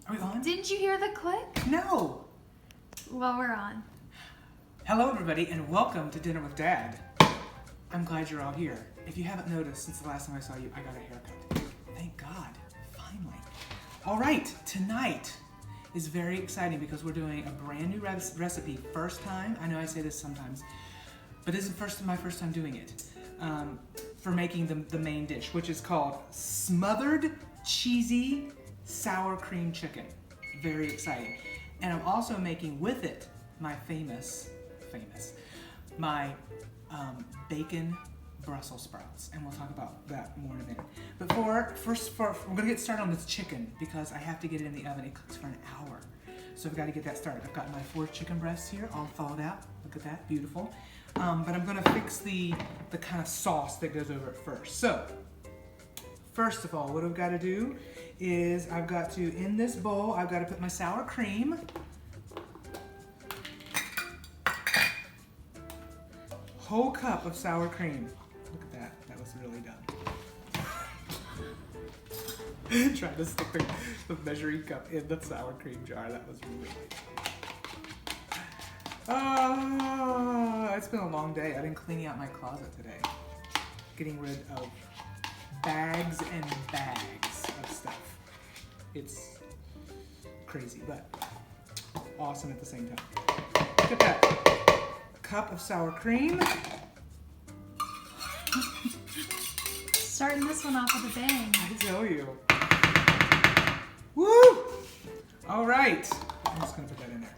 Are we on? Didn't you hear the click? No. Well, we're on. Hello, everybody, and welcome to Dinner with Dad. I'm glad you're all here. If you haven't noticed, since the last time I saw you, I got a haircut. Thank God, finally. All right, tonight is very exciting because we're doing a brand new recipe. First time, I know I say this sometimes, but this is my first time doing it. For making the main dish, which is called smothered cheesy sour cream chicken. Very exciting. And I'm also making with it my famous, bacon Brussels sprouts. And we'll talk about that more in a minute. But we're gonna get started on this chicken because I have to get it in the oven. It cooks for an hour. So I've got to get that started. I've got my 4 chicken breasts here, all thawed out. Look at that, beautiful. But I'm gonna fix the kind of sauce that goes over it first. So, first of all, what I've got to do is I've got to, in this bowl, I've got to put my sour cream. Whole cup of sour cream. Look at that, that was really done. Trying to stick the measuring cup in the sour cream jar, that was really it's been a long day. I've been cleaning out my closet today. Getting rid of bags and bags of stuff. It's crazy, but awesome at the same time. Look at that. Cup of sour cream. Starting this one off with a bang. I tell you. Woo! All right. I'm just gonna put that in there.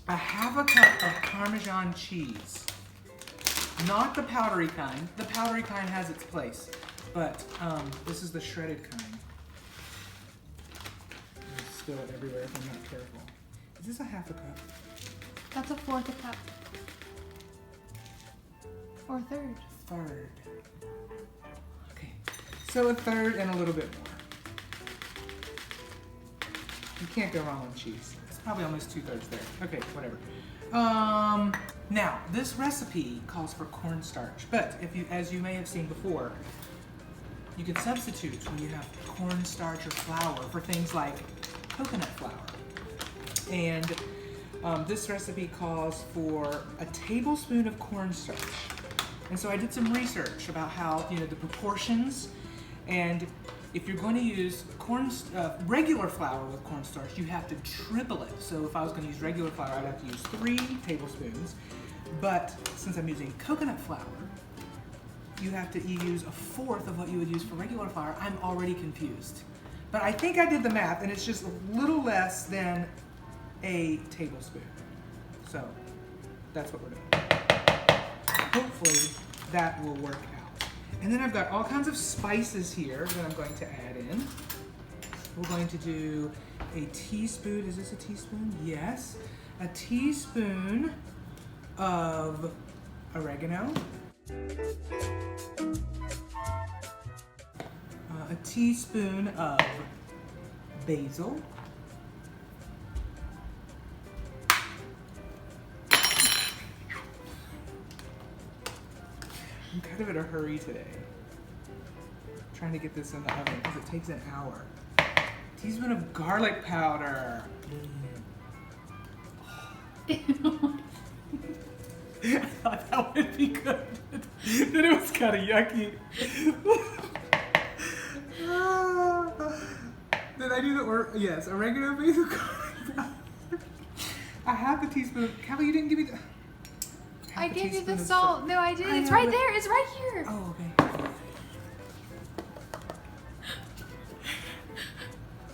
A half a cup of Parmesan cheese. Not the powdery kind. The powdery kind has its place, but this is the shredded kind. There's still everywhere if I'm not careful. Is this a half a cup? That's a fourth a cup. Or a third. Third. Okay, so a third and a little bit more. You can't go wrong with cheese. It's probably almost 2/3 there. Okay, whatever. Now, this recipe calls for cornstarch, but as you may have seen before, you can substitute when you have cornstarch or flour for things like coconut flour. And this recipe calls for a tablespoon of cornstarch. And so I did some research about how, the proportions, and if you're going to use regular flour with cornstarch, you have to triple it. So if I was going to use regular flour, I'd have to use 3 tablespoons. But since I'm using coconut flour, you have to use a fourth of what you would use for regular flour. I'm already confused. But I think I did the math, and it's just a little less than a tablespoon. So that's what we're doing. Hopefully that will work out. And then I've got all kinds of spices here that I'm going to add in. We're going to do a teaspoon. Is this a teaspoon? Yes. A teaspoon of oregano. A teaspoon of basil. I'm kind of in a hurry today. Trying to get this in the oven because it takes an hour. A teaspoon of garlic powder. I thought that would be good. Then it was kind of yucky. Did I do the yes, oregano, basil, garlic powder. I have the teaspoon. Callie, you didn't give me the... I gave you the salt. No, I didn't. It's right there. It's right here. Oh, okay.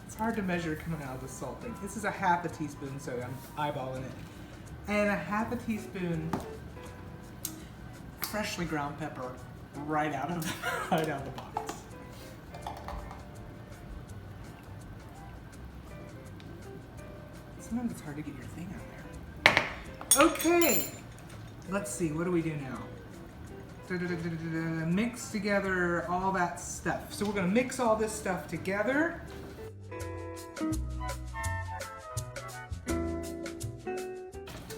It's hard to measure coming out of the salt thing. This is a half a teaspoon, so I'm eyeballing it. And a half a teaspoon freshly ground pepper right out of the box. Sometimes it's hard to get your thing out there. Okay. Let's see, what do we do now? Mix together all that stuff. So we're gonna mix all this stuff together.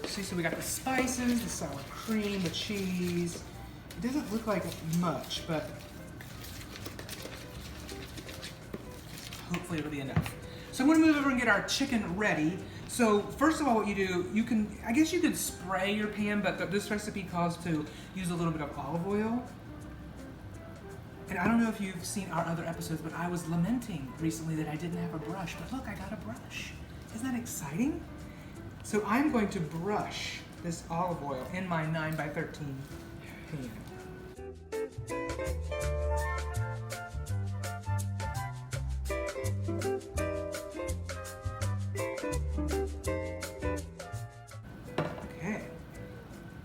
See, so we got the spices, the sour cream, the cheese. It doesn't look like much, but hopefully it'll be enough. So I'm gonna move over and get our chicken ready. So first of all, what you do, I guess you could spray your pan, but this recipe calls to use a little bit of olive oil. And I don't know if you've seen our other episodes, but I was lamenting recently that I didn't have a brush, but look, I got a brush. Isn't that exciting? So I'm going to brush this olive oil in my 9x13 pan. Okay,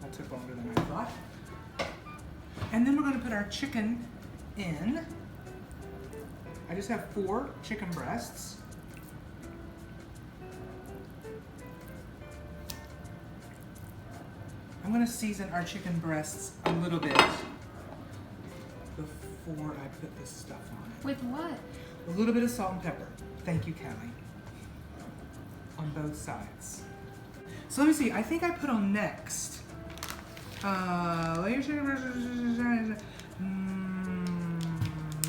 that took longer than I thought. And then we're going to put our chicken in. I just have 4 chicken breasts. I'm going to season our chicken breasts a little bit before I put this stuff on it. With what? A little bit of salt and pepper. Thank you, Callie. On both sides. So let me see. I think I put on next. Layer chicken breast.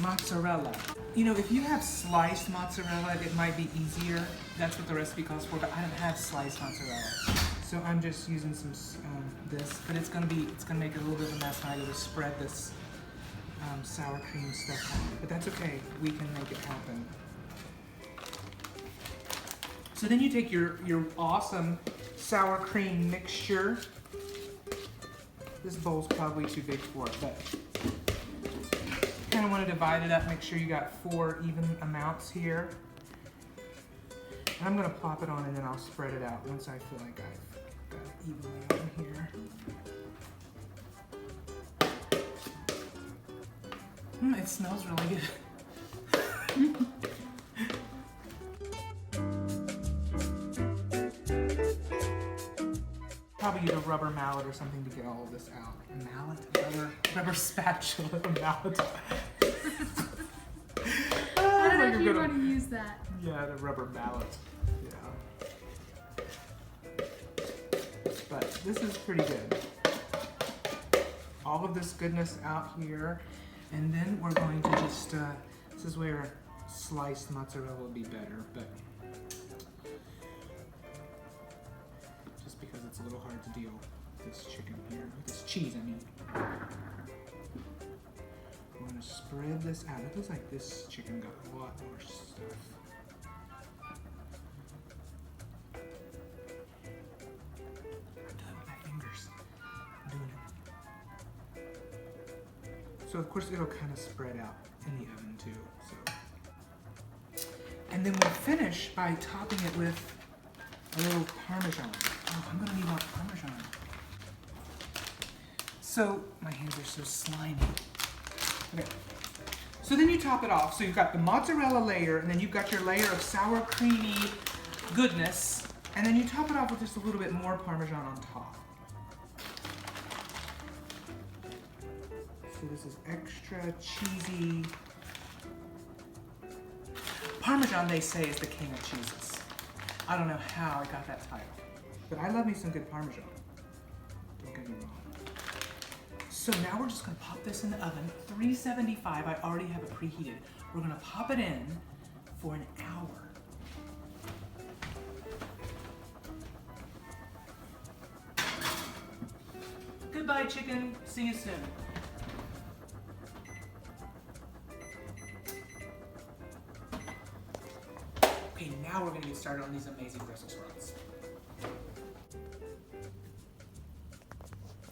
Mozzarella. You know, if you have sliced mozzarella, it might be easier. That's what the recipe calls for, but I don't have sliced mozzarella. So I'm just using some this, but it's gonna make it a little bit of a mess when I go to spread this sour cream stuff on. But that's okay, we can make it happen. So then you take your awesome sour cream mixture. This bowl's probably too big for it, but kind of want to divide it up, make sure you got 4 even amounts here. And I'm going to plop it on and then I'll spread it out once I feel like I've got it evenly on here. It smells really good. Probably use a rubber mallet or something to get all of this out. A mallet? Rubber spatula, a mallet. I don't know if you want to use that. Yeah, the rubber mallet. Yeah. But this is pretty good. All of this goodness out here. And then we're going to just, this is where sliced mozzarella would be better, but just because it's a little hard to deal with this chicken here, with this cheese, I mean. We're going to spread this out. It looks like this chicken got a lot more stuff. I'm doing it with my fingers. I'm doing it. So of course it'll kind of spread out in the oven too. So, and then we'll finish by topping it with a little Parmesan. Oh, I'm gonna need more Parmesan. So my hands are so slimy. Okay. So then you top it off. So you've got the mozzarella layer, and then you've got your layer of sour creamy goodness, and then you top it off with just a little bit more Parmesan on top. So this is extra cheesy. Parmesan, they say, is the king of cheeses. I don't know how I got that title, but I love me some good Parmesan. Don't get me wrong. So now we're just gonna pop this in the oven, 375. I already have it preheated. We're gonna pop it in for an hour. Goodbye, chicken. See you soon. Okay, now we're gonna get started on these amazing Brussels sprouts.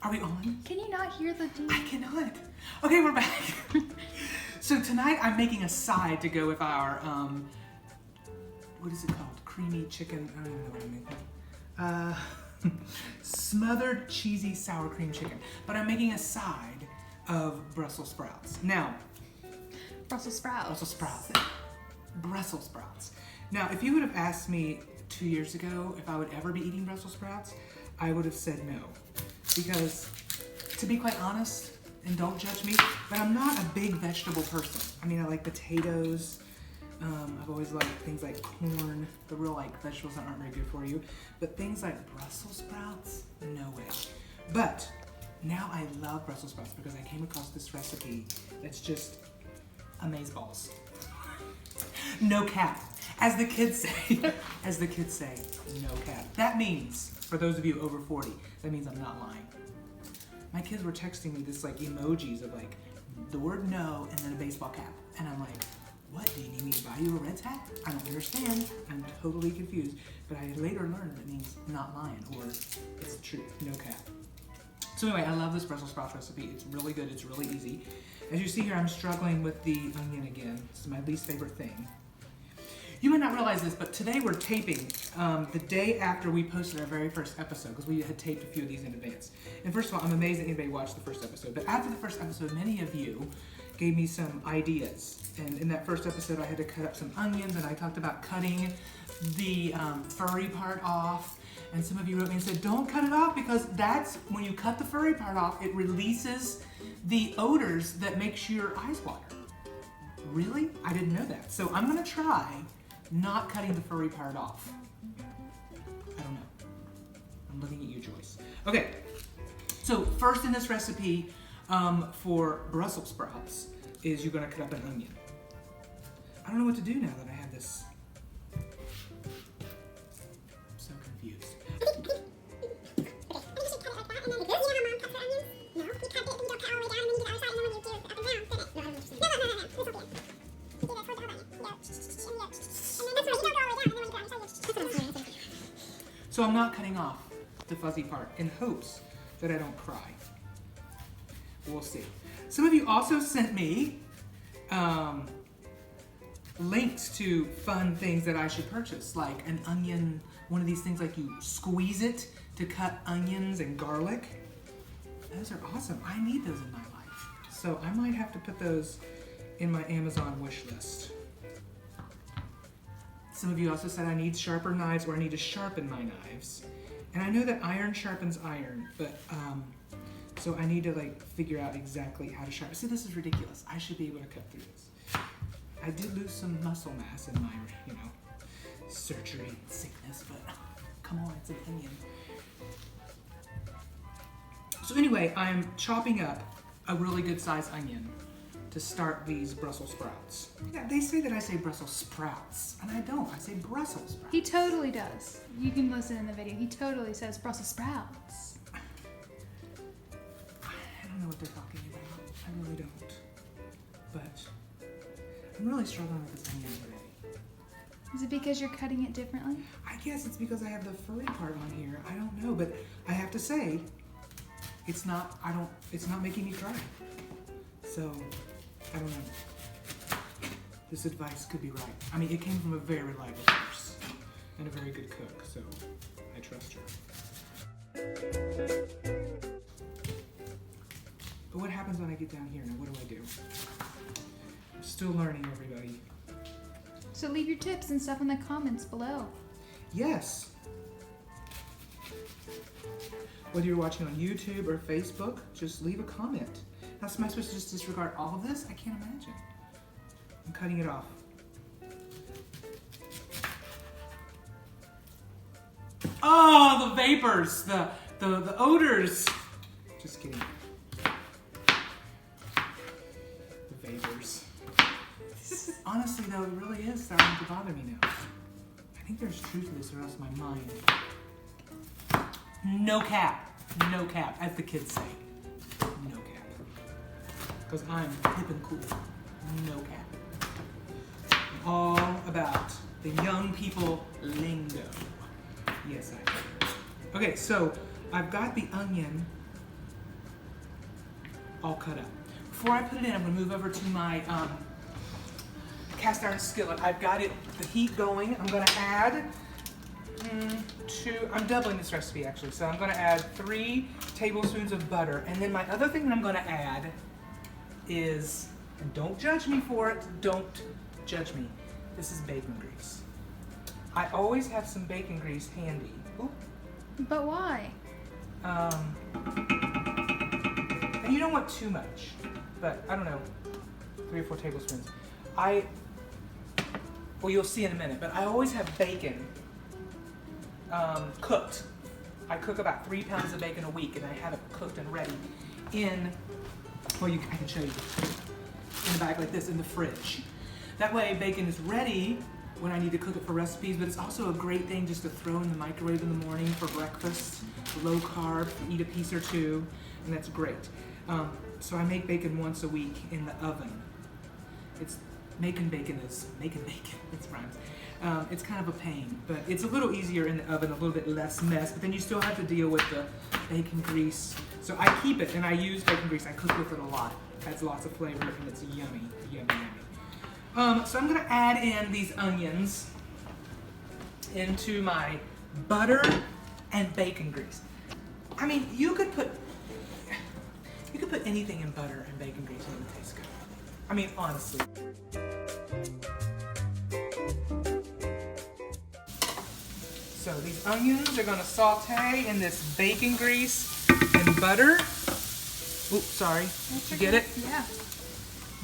Are we on? Can you not hear the ding? I cannot. Okay, we're back. So tonight I'm making a side to go with our, what is it called? Creamy chicken, I don't even know what I'm making. Smothered cheesy sour cream chicken. But I'm making a side of Brussels sprouts. Now, Brussels sprouts. Brussels sprouts. Brussels sprouts. Now, if you would have asked me 2 years ago if I would ever be eating Brussels sprouts, I would have said no. Because, to be quite honest, and don't judge me, but I'm not a big vegetable person. I mean, I like potatoes. I've always liked things like corn, the real like vegetables that aren't very good for you. But things like Brussels sprouts, no way. But now I love Brussels sprouts because I came across this recipe that's just amazeballs. No cap. As the kids say, no cap. That means, for those of you over 40, that means I'm not lying. My kids were texting me this like emojis of like the word no and then a baseball cap. And I'm like, what, do you need me to buy you a Reds hat? I don't understand. I'm totally confused. But I later learned that means not lying, or it's the truth, no cap. So anyway, I love this Brussels sprouts recipe. It's really good, it's really easy. As you see here, I'm struggling with the onion again. It's my least favorite thing. You might not realize this, but today we're taping the day after we posted our very first episode, because we had taped a few of these in advance. And first of all, I'm amazed that anybody watched the first episode. But after the first episode, many of you gave me some ideas. And in that first episode, I had to cut up some onions, and I talked about cutting the furry part off. And some of you wrote me and said, don't cut it off, because that's when you cut the furry part off, it releases the odors that makes your eyes water. Really? I didn't know that. So I'm gonna try not cutting the furry part off. I don't know. I'm looking at you, Joyce. Okay, so first in this recipe for Brussels sprouts is you're gonna cut up an onion. I don't know what to do now that I have this. I'm so confused. So I'm not cutting off the fuzzy part in hopes that I don't cry. We'll see. Some of you also sent me links to fun things that I should purchase, like an onion, one of these things like you squeeze it to cut onions and garlic. Those are awesome. I need those in my life. So I might have to put those in my Amazon wish list. Some of you also said I need sharper knives, or I need to sharpen my knives. And I know that iron sharpens iron, but so I need to like figure out exactly how to sharpen. See, this is ridiculous. I should be able to cut through this. I did lose some muscle mass in my, surgery and sickness, but come on, it's an onion. So anyway, I'm chopping up a really good sized onion to start these Brussels sprouts. Yeah, they say that I say Brussels sprouts, and I don't. I say Brussels sprouts. He totally does. You can listen in the video. He totally says Brussels sprouts. I don't know what they're talking about. I really don't. But I'm really struggling with this onion today. Is it because you're cutting it differently? I guess it's because I have the furry part on here. I don't know, but I have to say, it's not making me cry. So, I don't know. This advice could be right. I mean, it came from a very reliable source and a very good cook, so I trust her. But what happens when I get down here? Now, what do I do? I'm still learning, everybody. So leave your tips and stuff in the comments below. Yes. Whether you're watching on YouTube or Facebook, just leave a comment. How am I supposed to just disregard all of this? I can't imagine. I'm cutting it off. Oh, the vapors, the odors. Just kidding. The vapors. Honestly, though, it really is starting to bother me now. I think there's truth to this, or else my mind. No cap. No cap, as the kids say. No cap. Because I'm hip and cool. No cap. I'm all about the young people lingo. Yes, I am. Okay, so I've got the onion all cut up. Before I put it in, I'm going to move over to my cast iron skillet. I've got the heat going. I'm going to add I'm doubling this recipe actually, so I'm going to add 3 tablespoons of butter. And then my other thing that I'm going to add is, and don't judge me for it, don't judge me, this is bacon grease. I always have some bacon grease handy. Ooh. But why? And you don't want too much, but I don't know, 3 or 4 tablespoons. Well, you'll see in a minute, but I always have bacon cooked. I cook about 3 pounds of bacon a week, and I have it cooked and ready in, I can show you, in a bag like this in the fridge. That way bacon is ready when I need to cook it for recipes, but it's also a great thing just to throw in the microwave in the morning for breakfast, low carb, eat a piece or two, and that's great. So I make bacon once a week in the oven. Making bacon, it rhymes. It's kind of a pain, but it's a little easier in the oven, a little bit less mess, but then you still have to deal with the bacon grease. So I keep it, and I use bacon grease. I cook with it a lot. It adds lots of flavor, and it's yummy, yummy, yummy. So I'm gonna add in these onions into my butter and bacon grease. I mean, you could put anything in butter and bacon grease and it would taste good. I mean, honestly. So these onions are gonna saute in this bacon grease and butter. Oops, sorry. Did you get it? Yeah.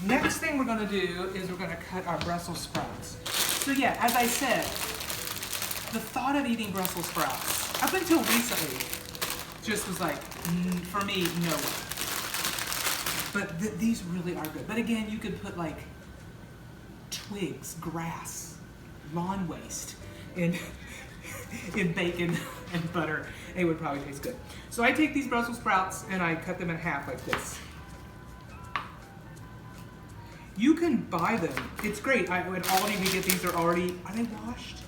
Next thing we're gonna do is we're gonna cut our Brussels sprouts. So yeah, as I said, the thought of eating Brussels sprouts, up until recently, just was like, for me, no. But these really are good. But again, you could put like twigs, grass, lawn waste in bacon and butter. It would probably taste good. So I take these Brussels sprouts and I cut them in half like this. You can buy them. It's great. At Aldi we get these. Are they washed?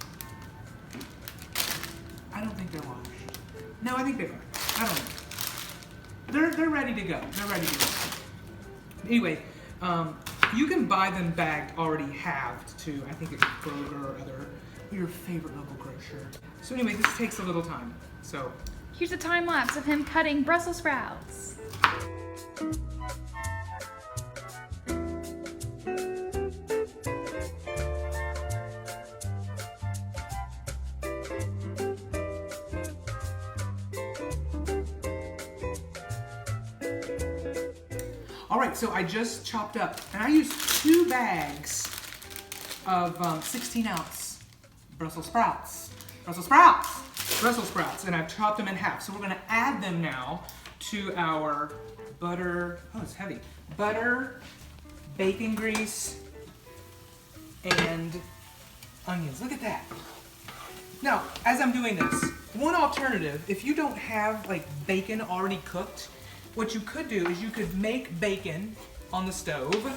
I don't think they're washed. No, I think they are. I don't know. They're ready to go. They're ready to go. Anyway, you can buy them bagged already halved too. I think it's Kroger or your favorite local grocer. So anyway, this takes a little time. So here's a time lapse of him cutting Brussels sprouts. all right, so I just chopped up, and I used 2 bags of 16-ounce Brussels sprouts. And I've chopped them in half. So we're gonna add them now to our butter, oh, it's heavy. Butter, bacon grease, and onions. Look at that. Now, as I'm doing this, one alternative, if you don't have like bacon already cooked, what you could do is you could make bacon on the stove,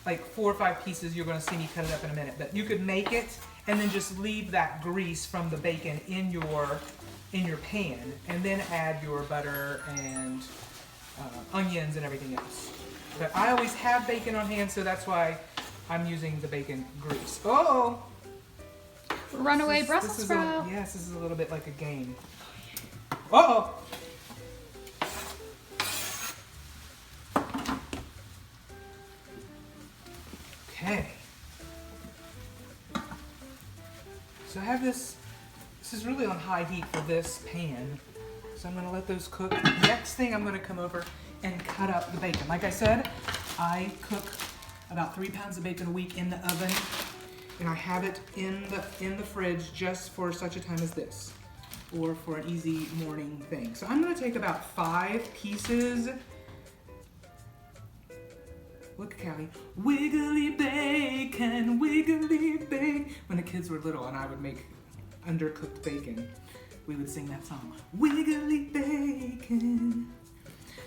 like 4 or 5 pieces. You're gonna see me cut it up in a minute, but you could make it and then just leave that grease from the bacon in your pan, and then add your butter and onions and everything else. But I always have bacon on hand, so that's why I'm using the bacon grease. Oh! Runaway Brussels sprout. Yes, this is a little bit like a game. Uh-oh! Okay. So I have this is really on high heat for this pan. So I'm gonna let those cook. Next thing, I'm gonna come over and cut up the bacon. Like I said, I cook about 3 pounds of bacon a week in the oven, and I have it in the fridge just for such a time as this, or for an easy morning thing. So I'm gonna take about 5 pieces. Look, Callie. Wiggly bacon, wiggly bacon. When the kids were little and I would make undercooked bacon, we would sing that song. Wiggly bacon.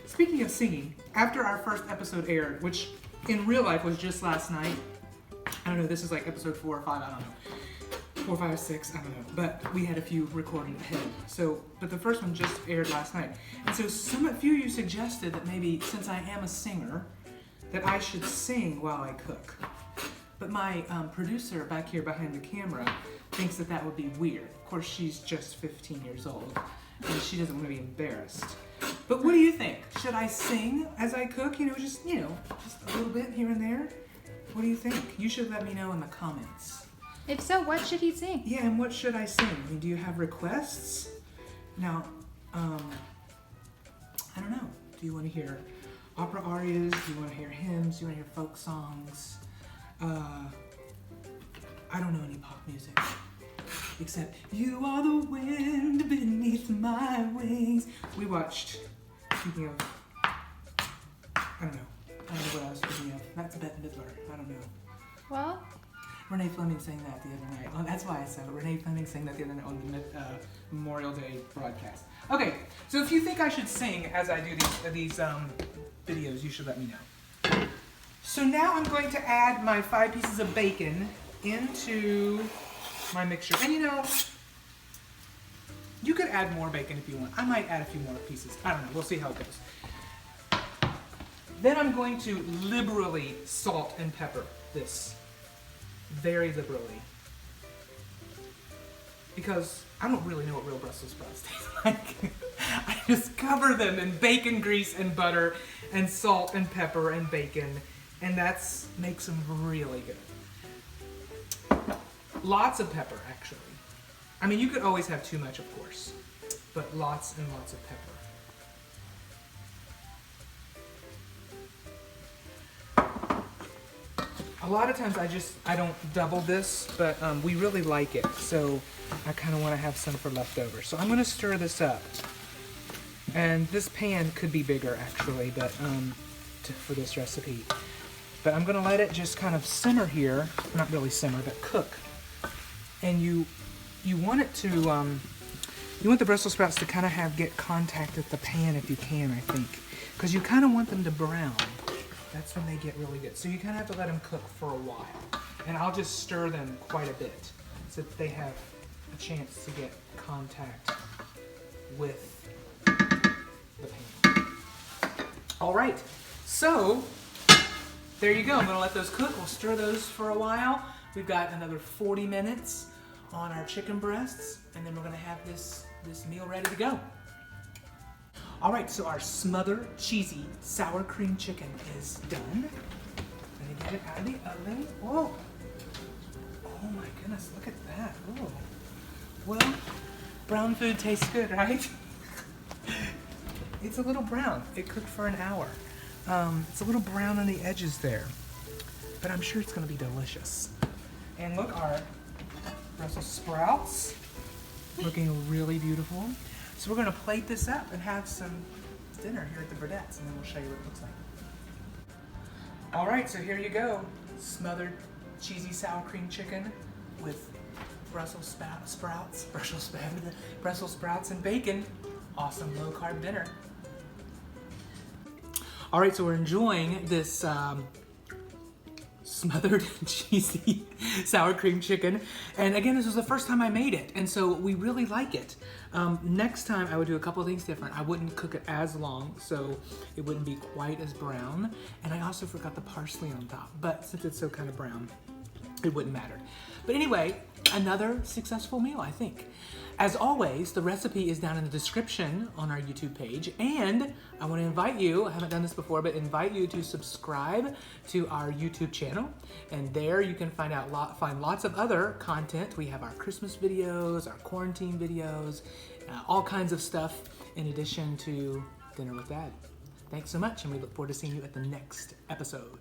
Speaking of singing, after our first episode aired, which in real life was just last night, I don't know, this is like episode 4 or 5, I don't know. 4, 5, 6, I don't know. But we had a few recorded ahead. So, but the first one just aired last night. And so a few of you suggested that maybe, since I am a singer, that I should sing while I cook. But my producer back here behind the camera thinks that would be weird. Of course, she's just 15 years old, and she doesn't want to be embarrassed. But what do you think? Should I sing as I cook? Just a little bit here and there? What do you think? You should let me know in the comments. If so, what should he sing? Yeah, and what should I sing? I mean, do you have requests? Now, I don't know. Do you want to hear opera arias? Do you want to hear hymns? Do you want to hear folk songs? I don't know any pop music. Except, you are the wind beneath my wings. We watched, speaking of, I don't know what else was of. That's Bette Midler. I don't know. Well, Renee Fleming sang that the other night. Oh, that's why I said it. Renee Fleming sang that the other night on the Memorial Day broadcast. Okay, so if you think I should sing as I do these videos, you should let me know. So now I'm going to add my 5 pieces of bacon into my mixture. And you know, you could add more bacon if you want. I might add a few more pieces. I don't know. We'll see how it goes. Then I'm going to liberally salt and pepper this. Very liberally. Because I don't really know what real Brussels sprouts taste like. I just cover them in bacon grease and butter and salt and pepper and bacon. And that makes them really good. Lots of pepper, actually. I mean, you could always have too much, of course. But lots and lots of pepper. A lot of times I don't double this, but we really like it, so I kind of want to have some for leftover. So I'm going to stir this up. And this pan could be bigger, actually, but for this recipe. But I'm going to let it just kind of simmer here. Not really simmer, but cook. And you want it to, you want the Brussels sprouts to kind of get contact with the pan if you can, I think. Because you kind of want them to brown. That's when they get really good. So you kind of have to let them cook for a while. And I'll just stir them quite a bit so that they have a chance to get contact with the pan. All right, so there you go. I'm gonna let those cook. We'll stir those for a while. We've got another 40 minutes on our chicken breasts, and then we're gonna have this meal ready to go. All right, so our smothered, cheesy, sour cream chicken is done. Let me get it out of the oven. Whoa. Oh my goodness, look at that. Oh. Well, brown food tastes good, right? It's a little brown. It cooked for an hour. It's a little brown on the edges there, but I'm sure it's gonna be delicious. And look, our Brussels sprouts, looking really beautiful. So we're gonna plate this up and have some dinner here at the Burdett's, and then we'll show you what it looks like. All right, so here you go. Smothered cheesy sour cream chicken with Brussels sprouts and bacon. Awesome low carb dinner. All right, so we're enjoying this smothered cheesy sour cream chicken. And again, this was the first time I made it, and so we really like it. Next time I would do a couple of things different. I wouldn't cook it as long, so it wouldn't be quite as brown. And I also forgot the parsley on top, but since it's so kind of brown, it wouldn't matter. But anyway, another successful meal, I think. As always, the recipe is down in the description on our YouTube page, and I want to invite you, I haven't done this before, but invite you to subscribe to our YouTube channel, and there you can find lots of other content. We have our Christmas videos, our quarantine videos, all kinds of stuff in addition to Dinner with Dad. Thanks so much, and we look forward to seeing you at the next episode.